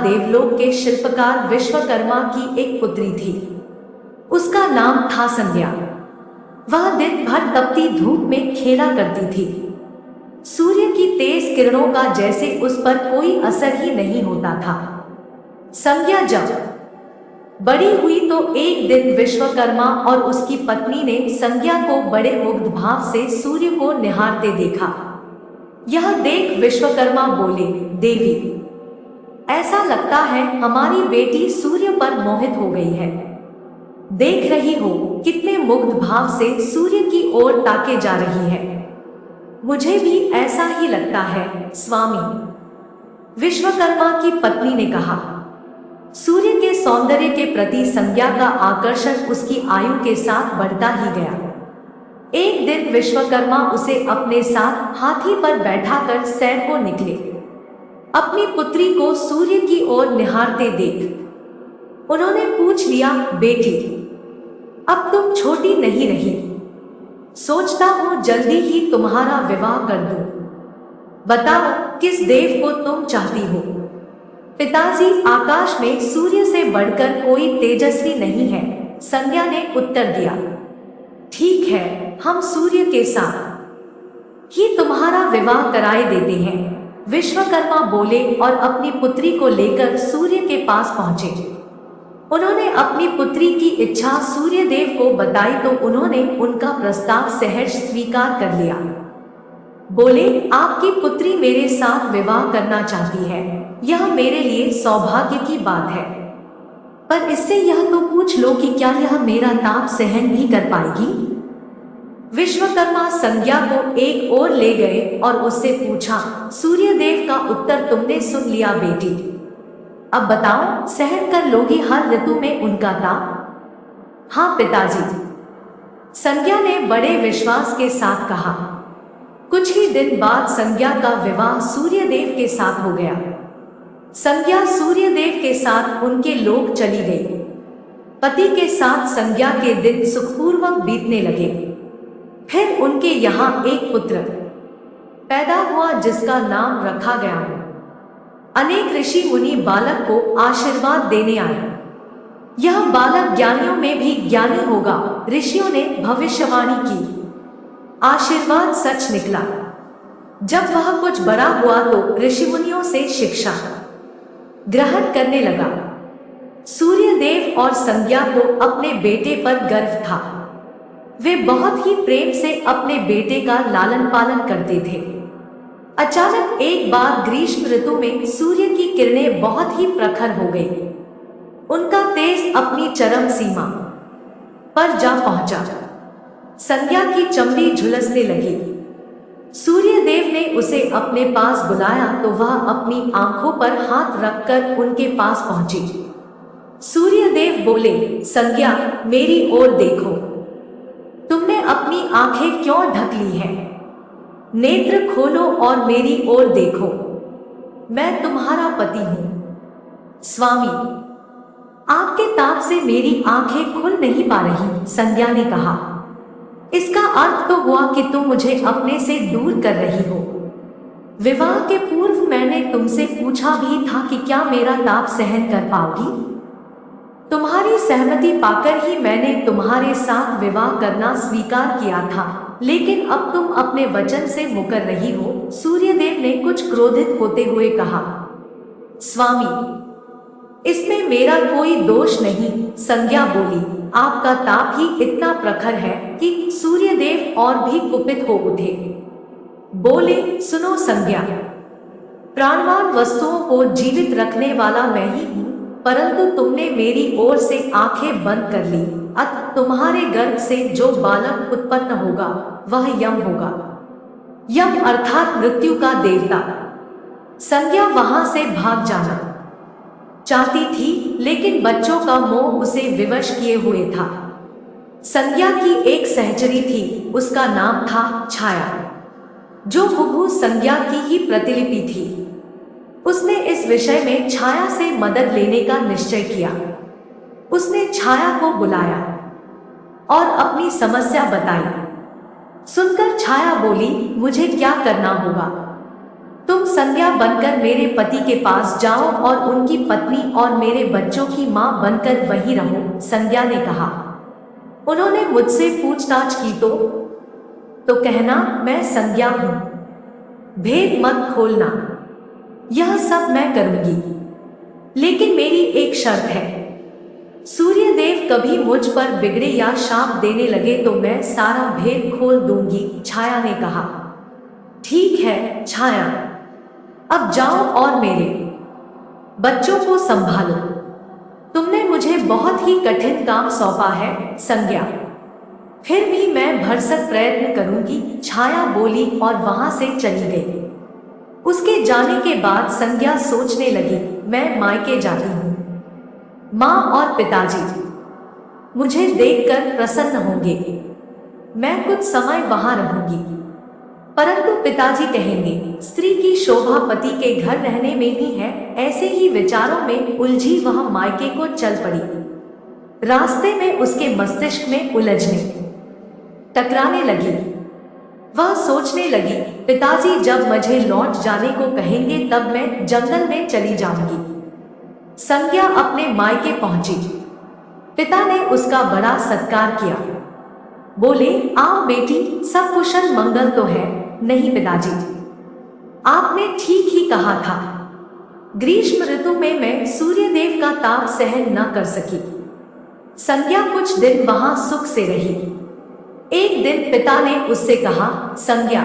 देवलोक के शिल्पकार विश्वकर्मा की एक पुत्री थी। उसका नाम था संध्या। वह दिन भर तपती धूप में खेला करती थी। सूर्य की तेज किरणों का जैसे उस पर कोई असर ही नहीं होता था। संध्या जब बड़ी हुई तो एक दिन विश्वकर्मा और उसकी पत्नी ने संध्या को बड़े मुग्ध भाव से सूर्य को निहारते देखा। यह देख विश्वकर्मा बोले, देवी, ऐसा लगता है हमारी बेटी सूर्य पर मोहित हो गई है। देख रही हो कितने मुग्ध भाव से सूर्य की ओर ताके जा रही है। मुझे भी ऐसा ही लगता है स्वामी, विश्वकर्मा की पत्नी ने कहा। सूर्य के सौंदर्य के प्रति संध्या का आकर्षण उसकी आयु के साथ बढ़ता ही गया। एक दिन विश्वकर्मा उसे अपने साथ हाथी पर बैठाकर सैर को निकले। अपनी पुत्री को सूर्य की ओर निहारते देख उन्होंने पूछ लिया, बेटी, अब तुम छोटी नहीं रही, सोचता हूं जल्दी ही तुम्हारा विवाह कर दूं। बताओ किस देव को तुम चाहती हो? पिताजी, आकाश में सूर्य से बढ़कर कोई तेजस्वी नहीं है, संध्या ने उत्तर दिया। ठीक है, हम सूर्य के साथ ही तुम्हारा विवाह कराए देते हैं, विश्वकर्मा बोले और अपनी पुत्री को लेकर सूर्य के पास पहुंचे। उन्होंने अपनी पुत्री की इच्छा सूर्य देव को बताई तो उन्होंने उनका प्रस्ताव सहर्ष स्वीकार कर लिया। बोले, आपकी पुत्री मेरे साथ विवाह करना चाहती है, यह मेरे लिए सौभाग्य की बात है। पर इससे यह तो पूछ लो कि क्या यह मेरा ताप सहन भी कर पाएगी? विश्वकर्मा संध्या को एक ओर ले गए और उससे पूछा, सूर्यदेव का उत्तर तुमने सुन लिया बेटी, अब बताओ सहन कर लोगी हर ऋतु में उनका ताप? हाँ पिताजी, संध्या ने बड़े विश्वास के साथ कहा। कुछ ही दिन बाद संध्या का विवाह सूर्यदेव के साथ हो गया। संध्या सूर्यदेव के साथ उनके लोक चली गई। पति के साथ संध्या के दिन सुखपूर्वक बीतने लगे। फिर उनके यहाँ एक पुत्र पैदा हुआ जिसका नाम रखा गया। अनेक ऋषि मुनि बालक को आशीर्वाद देने आए। यह बालक ज्ञानियों में भी ज्ञानी होगा, ऋषियों ने भविष्यवाणी की। आशीर्वाद सच निकला। जब वह कुछ बड़ा हुआ तो ऋषि मुनियों से शिक्षा ग्रहण करने लगा। सूर्यदेव और संध्या को अपने बेटे पर गर्व था। वे बहुत ही प्रेम से अपने बेटे का लालन पालन करते थे। अचानक एक बार ग्रीष्म ऋतु में सूर्य की किरणें बहुत ही प्रखर हो गई। उनका तेज अपनी चरम सीमा पर जा पहुंचा। संध्या की चमड़ी झुलसने लगी। सूर्यदेव ने उसे अपने पास बुलाया तो वह अपनी आंखों पर हाथ रखकर उनके पास पहुंची। सूर्यदेव बोले, संध्या, मेरी ओर देखो। तुमने अपनी आंखें क्यों ढक ली हैं? नेत्र खोलो और मेरी ओर देखो। मैं तुम्हारा पति हूं। स्वामी, आपके ताप से मेरी आंखें खुल नहीं पा रही, संध्या ने कहा। इसका अर्थ तो हुआ कि तुम मुझे अपने से दूर कर रही हो। विवाह के पूर्व मैंने तुमसे पूछा भी था कि क्या मेरा ताप सहन कर पाओगी? तुम्हारी सहमति पाकर ही मैंने तुम्हारे साथ विवाह करना स्वीकार किया था, लेकिन अब तुम अपने वचन से मुकर रही हो, सूर्यदेव ने कुछ क्रोधित होते हुए कहा। स्वामी, इसमें मेरा कोई दोष नहीं, संध्या बोली। आपका ताप ही इतना प्रखर है कि सूर्यदेव और भी कुपित हो उठे। बोले, सुनो संध्या, प्राणवान वस्तुओं को जीवित रखने वाला मैं ही हूं, परंतु तुमने मेरी ओर से आंखें बंद कर ली, अतः तुम्हारे गर्भ से जो बालक उत्पन्न होगा वह यम होगा। यम अर्थात मृत्यु का देवता। संध्या वहां से भाग जाना चाहती थी, लेकिन बच्चों का मोह उसे विवश किए हुए था। संध्या की एक सहचरी थी, उसका नाम था छाया, जो हुबहू संध्या की ही प्रतिलिपि थी। उसने इस विषय में छाया से मदद लेने का निश्चय किया। उसने छाया को बुलाया और अपनी समस्या बताई। सुनकर छाया बोली, मुझे क्या करना होगा? तुम संज्ञा बनकर मेरे पति के पास जाओ और उनकी पत्नी और मेरे बच्चों की मां बनकर वहीं रहो, संज्ञा ने कहा। उन्होंने मुझसे पूछताछ की तो कहना मैं संज्ञा हूं, भेद मत खोलना। यह सब मैं करूंगी, लेकिन मेरी एक शर्त है। सूर्यदेव कभी मुझ पर बिगड़े या शाप देने लगे तो मैं सारा भेद खोल दूंगी, छाया ने कहा। ठीक है छाया, अब जाओ और मेरे बच्चों को संभालो। तुमने मुझे बहुत ही कठिन काम सौंपा है संज्ञा, फिर भी मैं भरसक प्रयत्न करूंगी, छाया बोली और वहां से चली गई। उसके जाने के बाद संज्ञा सोचने लगी, मैं मायके जाती हूँ। माँ और पिताजी मुझे देखकर प्रसन्न होंगे, मैं कुछ समय वहां रहूंगी। परंतु पिताजी कहेंगे स्त्री की शोभा पति के घर रहने में ही है। ऐसे ही विचारों में उलझी वह मायके को चल पड़ी। रास्ते में उसके मस्तिष्क में उलझने टकराने लगी। वह सोचने लगी, पिताजी जब मुझे लौट जाने को कहेंगे तब मैं जंगल में चली जाऊंगी। संज्ञा अपने मायके पहुंची। पिता ने उसका बड़ा सत्कार किया। बोले, आओ बेटी, सब कुशल मंगल तो है? नहीं पिताजी, आपने ठीक ही कहा था। ग्रीष्म ऋतु में मैं सूर्यदेव का ताप सहन न कर सकी। संज्ञा कुछ दिन वहां सुख से रही। एक दिन पिता ने उससे कहा, संज्ञा,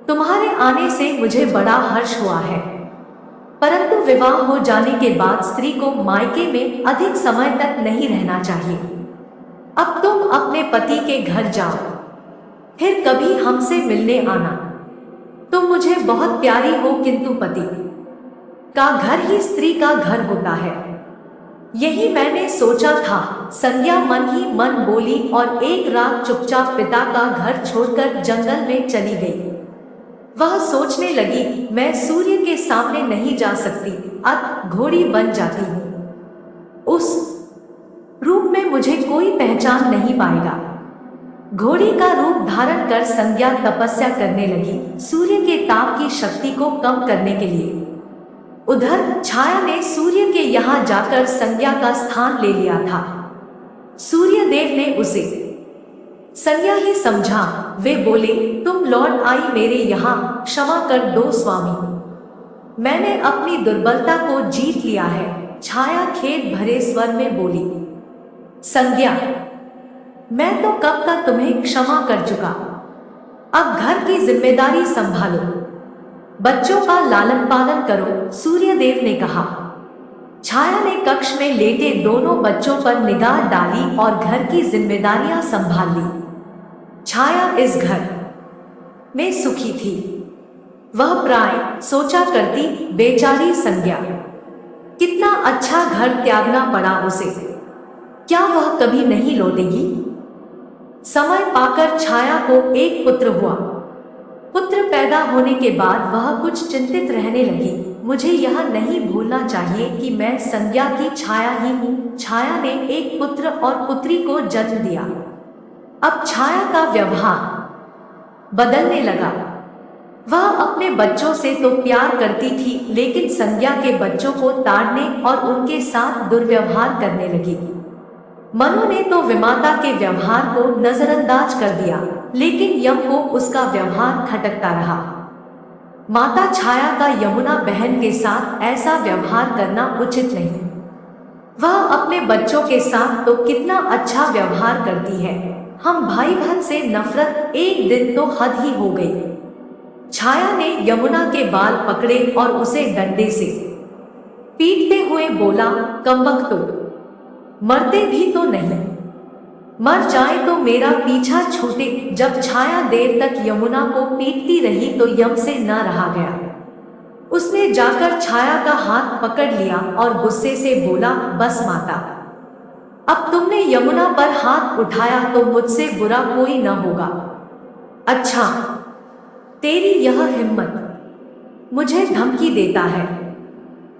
तुम्हारे आने से मुझे बड़ा हर्ष हुआ है, परंतु विवाह हो जाने के बाद स्त्री को मायके में अधिक समय तक नहीं रहना चाहिए। अब तुम अपने पति के घर जाओ, फिर कभी हमसे मिलने आना। तुम मुझे बहुत प्यारी हो, किंतु पति का घर ही स्त्री का घर होता है। यही मैंने सोचा था, संज्ञा मन ही मन बोली और एक रात चुपचाप पिता का घर छोड़कर जंगल में चली गई। वह सोचने लगी, मैं सूर्य के सामने नहीं जा सकती, अब घोड़ी बन जाती हूँ। उस रूप में मुझे कोई पहचान नहीं पाएगा। घोड़ी का रूप धारण कर संज्ञा तपस्या करने लगी, सूर्य के ताप की शक्ति को कम करने के लिए। उधर छाया ने सूर्य के यहाँ जाकर संज्ञा का स्थान ले लिया था। सूर्यदेव ने उसे संज्ञा ही समझा। वे बोले, तुम लौट आई मेरे यहाँ, क्षमा कर दो स्वामी, मैंने अपनी दुर्बलता को जीत लिया है। छाया खेद भरे स्वर में बोली, संज्ञा, मैं तो कब का तुम्हें क्षमा कर चुका। अब घर की जिम्मेदारी संभालो, बच्चों का लालन पालन करो, सूर्यदेव ने कहा। छाया ने कक्ष में लेटे दोनों बच्चों पर निगाह डाली और घर की जिम्मेदारियां संभाल ली। छाया इस घर में सुखी थी। वह प्राय सोचा करती, बेचारी संज्ञा, कितना अच्छा घर त्यागना पड़ा उसे, क्या वह कभी नहीं लौटेगी। समय पाकर छाया को एक पुत्र हुआ। पुत्र पैदा होने के बाद वह कुछ चिंतित रहने लगी। मुझे यह नहीं भूलना चाहिए कि मैं संज्ञा की छाया ही हूँ। छाया ने एक पुत्र और पुत्री को जन्म दिया। अब छाया का व्यवहार बदलने लगा। वह अपने बच्चों से तो प्यार करती थी, लेकिन संज्ञा के बच्चों को ताड़ने और उनके साथ दुर्व्यवहार करने लगी। मनु ने तो विमाता के व्यवहार को नजरअंदाज कर दिया, लेकिन यम को उसका व्यवहार खटकता रहा। माता छाया का यमुना बहन के साथ ऐसा व्यवहार करना उचित नहीं। वह अपने बच्चों के साथ तो कितना अच्छा व्यवहार करती है, हम भाई बहन से नफरत, एक दिन तो हद ही हो गई। छाया ने यमुना के बाल पकड़े और उसे डंडे से पीटते हुए बोला, कमबख्तो, मरते भी तो नहीं, मर जाए तो मेरा पीछा छूटे। जब छाया देर तक यमुना को पीटती रही तो यम से न रहा गया। उसने जाकर छाया का हाथ पकड़ लिया और गुस्से से बोला, बस माता, अब तुमने यमुना पर हाथ उठाया तो मुझसे बुरा कोई न होगा। अच्छा, तेरी यह हिम्मत, मुझे धमकी देता है।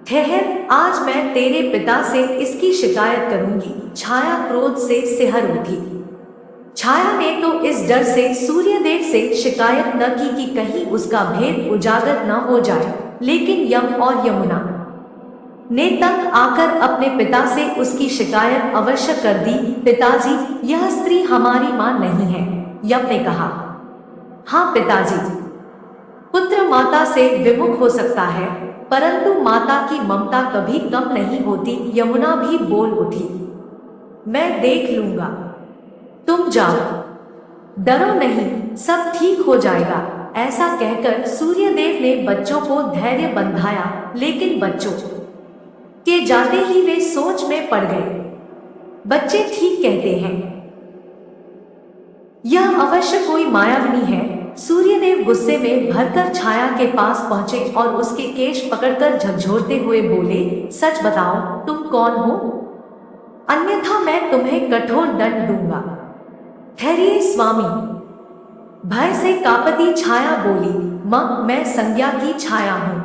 ठहर, आज मैं तेरे पिता से इसकी शिकायत करूंगी। छाया क्रोध से सिहर उठी। छाया ने तो इस डर से सूर्यदेव से शिकायत न की कि कहीं उसका भेद उजागर न हो जाए, लेकिन यम और यमुना ने तंग आकर अपने पिता से उसकी शिकायत अवश्य कर दी। पिताजी, यह स्त्री हमारी मां नहीं है, यम ने कहा। हाँ पिताजी, पुत्र माता से विमुख हो सकता है, परंतु माता की ममता कभी कम नहीं होती, यमुना भी बोल उठी। मैं देख लूंगा, तुम जाओ, डरो नहीं, सब ठीक हो जाएगा। ऐसा कहकर सूर्यदेव ने बच्चों को धैर्य बंधाया, लेकिन बच्चों के जाते ही वे सोच में पड़ गए। बच्चे ठीक कहते हैं, यह अवश्य कोई मायाविनी है। सूर्यदेव गुस्से में भरकर छाया के पास पहुंचे और उसके केश पकड़कर झकझोरते हुए बोले, सच बताओ, तुम कौन हो? अन्यथा मैं तुम्हें कठोर दंड दूंगा। ठहरिए स्वामी, भय से कांपती छाया बोली, मां, मैं संज्ञा की छाया हूं।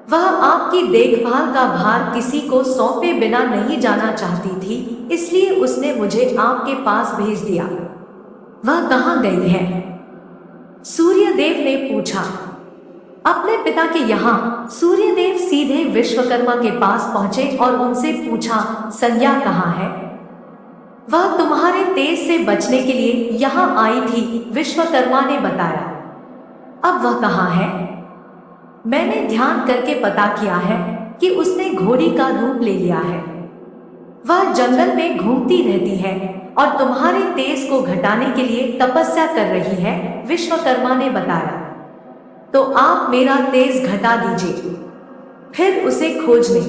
वह आपकी देखभाल का भार किसी को सौंपे बिना नहीं जाना चाहती थी, इसलिए उसने मुझे आपके पास भेज दिया। वह कहाँ गई है? सूर्यदेव ने पूछा। अपने पिता के यहाँ। सूर्यदेव सीधे विश्वकर्मा के पास पहुंचे और उनसे पूछा, संज्ञा कहाँ है? वह तुम्हारे तेज से बचने के लिए यहाँ आई थी, विश्वकर्मा ने बताया। अब वह कहाँ है? मैंने ध्यान करके पता किया है कि उसने घोड़ी का रूप ले लिया है। वह जंगल में घूमती रहती है और तुम्हारे तेज को घटाने के लिए तपस्या कर रही है, विश्वकर्मा ने बताया। तो आप मेरा तेज घटा दीजिए, फिर उसे खोजने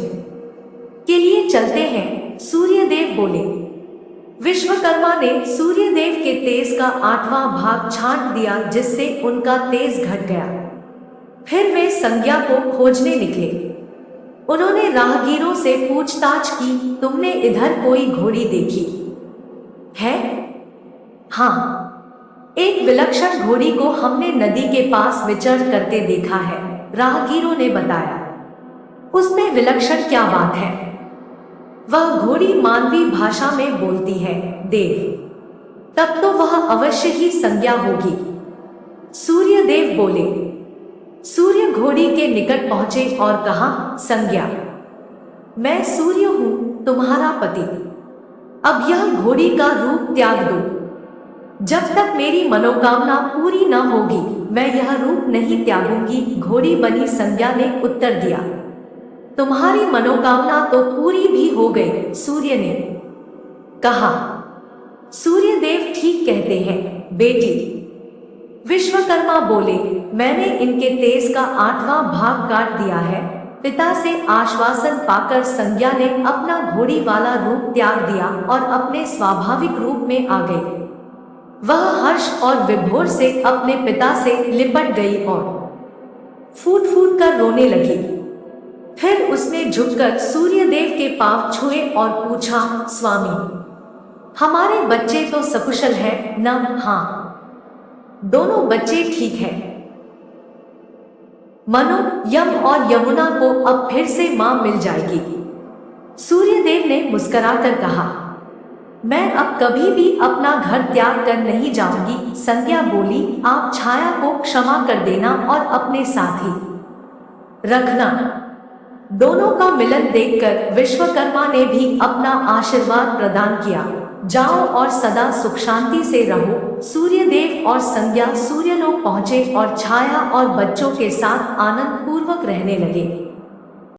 के लिए चलते हैं, सूर्यदेव बोले। विश्वकर्मा ने सूर्यदेव के तेज का 8वां भाग छांट दिया, जिससे उनका तेज घट गया। फिर वे संज्ञा को खोजने निकले। उन्होंने राहगीरों से पूछताछ की, तुमने इधर कोई घोड़ी देखी है? हाँ, एक विलक्षण घोड़ी को हमने नदी के पास विचरण करते देखा है, राहगीरों ने बताया। उसमें विलक्षण क्या बात है? वह घोड़ी मानवी भाषा में बोलती है, देव। तब तो वह अवश्य ही संज्ञा होगी, सूर्यदेव बोले। सूर्य घोड़ी के निकट पहुंचे और कहा, संज्ञा, मैं सूर्य हूं, तुम्हारा पति। अब यह घोड़ी का रूप त्याग दो। जब तक मेरी मनोकामना पूरी न होगी, मैं यह रूप नहीं त्यागूंगी, घोड़ी बनी संज्ञा ने उत्तर दिया। तुम्हारी मनोकामना तो पूरी भी हो गई, सूर्य ने कहा। सूर्यदेव ठीक कहते हैं, बेटी। विश्वकर्मा बोले, मैंने इनके तेज का 8वां भाग काट दिया है। पिता से आश्वासन पाकर संज्ञा ने अपना घोड़ी वाला रूप त्याग दिया और अपने स्वाभाविक रूप में आ गई। वह हर्ष और विभोर से अपने पिता से लिपट गई और फूट फूट कर रोने लगी। फिर उसने झुककर सूर्यदेव के पांव छुए और पूछा, स्वामी, हमारे बच्चे तो सकुशल है न? हाँ, दोनों बच्चे ठीक हैं। मनु, यम और यमुना को अब फिर से मां मिल जाएगी, सूर्यदेव ने मुस्कुराकर कहा। मैं अब कभी भी अपना घर त्याग कर नहीं जाऊंगी, संज्ञा बोली। आप छाया को क्षमा कर देना और अपने साथ ही रखना। दोनों का मिलन देखकर विश्वकर्मा ने भी अपना आशीर्वाद प्रदान किया। जाओ और सदा सुख शांति से रहो। सूर्यदेव और संज्ञा सूर्यलोक पहुंचे और छाया और बच्चों के साथ आनंद पूर्वक रहने लगे।